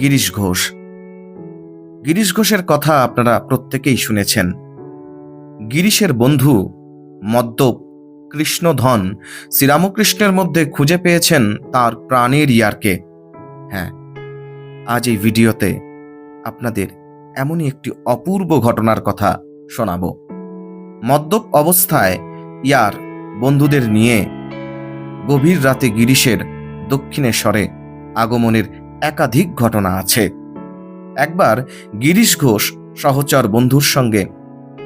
গিরিশ ঘোষ। গিরিশ ঘোষের কথা আপনারা প্রত্যেকেই শুনেছেন। গিরিশের বন্ধু মদ্যপ কৃষ্ণধন শ্রীরামকৃষ্ণের মধ্যে খুঁজে পেয়েছেন তার প্রাণের ইয়ারকে। হ্যাঁ, আজ এই ভিডিওতে আপনাদের এমনই একটি অপূর্ব ঘটনার কথা শোনাব। মদ্যপ অবস্থায় ইয়ার বন্ধুদের নিয়ে গভীর রাতে গিরিশের দক্ষিণেশ্বরে আগমনের একাধিক ঘটনা আছে। একবার গিরিশ ঘোষ সহচর বন্ধুর সঙ্গে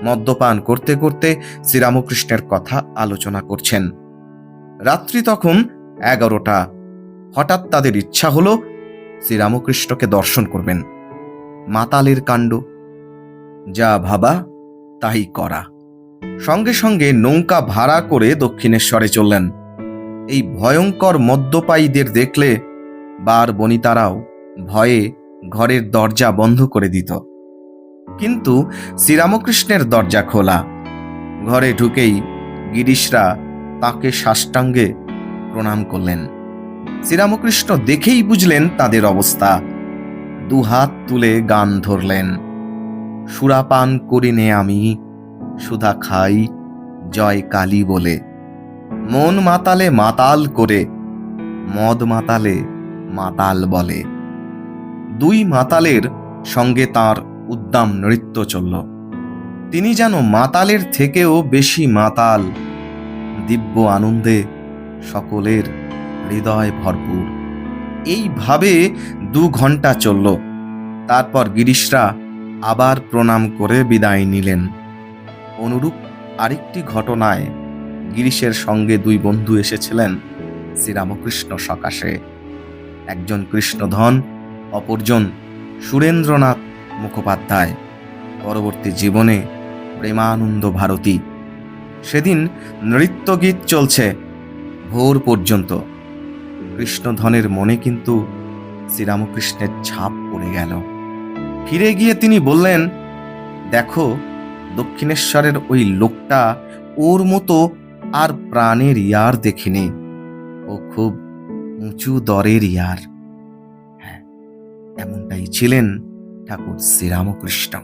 মদ্যপান করতে করতে শ্রীরামকৃষ্ণের কথা আলোচনা করছেন। রাত্রি তখন 11টা। হঠাৎ তাদের ইচ্ছা হলো শ্রীরামকৃষ্ণকে দর্শন করবেন। মাতালের কাণ্ড, যা ভাবা তাই করা। সঙ্গে সঙ্গে নৌকা ভাড়া করে দক্ষিণেশ্বরে চললেন। এই ভয়ঙ্কর মদ্যপায়ীদের দেখলে বার বনিতারাও ভয়ে ঘরের দরজা বন্ধ করে দিত, কিন্তু শ্রীরামকৃষ্ণের দরজা খোলা। ঘরে ঢুকেই গিরিশরা তাকে সাষ্টাঙ্গে প্রণাম করলেন। শ্রীরামকৃষ্ণ দেখেই বুঝলেন তাদের অবস্থা। দুহাত তুলে গান ধরলেন, সুরাপান করিনে আমি, সুধা খাই জয় কালী বলে। মন মাতালে মাতাল করে, মদ মাতালে মাতাল বলে। দুই মাতালের সঙ্গে তার উদ্দাম নৃত্য চলল। তিনি যেন মাতালের থেকেও বেশি মাতাল। দিব্য আনন্দে সকলের হৃদয় ভরপুর। এইভাবে 2 ঘন্টা চলল। তারপর গিরিশরা আবার প্রণাম করে বিদায় নিলেন। অনুরূপ আরেকটি ঘটনায় গিরিশের সঙ্গে 2 বন্ধু এসেছিলেন শ্রীরামকৃষ্ণ সকাশে। একজন কৃষ্ণধন, অপরজন সুরেন্দ্রনাথ মুখোপাধ্যায়, পরবর্তী জীবনে প্রেমানন্দ ভারতী। সেদিন নৃত্যগীত চলছে ভোর পর্যন্ত। কৃষ্ণধনের মনে কিন্তু শ্রীরামকৃষ্ণের ছাপ পড়ে গেল। ফিরে গিয়ে তিনি বললেন, দেখো, দক্ষিণেশ্বরের ওই লোকটা ওর মতো আর প্রাণের ইয়ার দেখিনি। ও খুব উঁচু দরের ইয়ার। হ্যাঁ, এমনটাই ছিলেন ঠাকুর শ্রীরামকৃষ্ণ।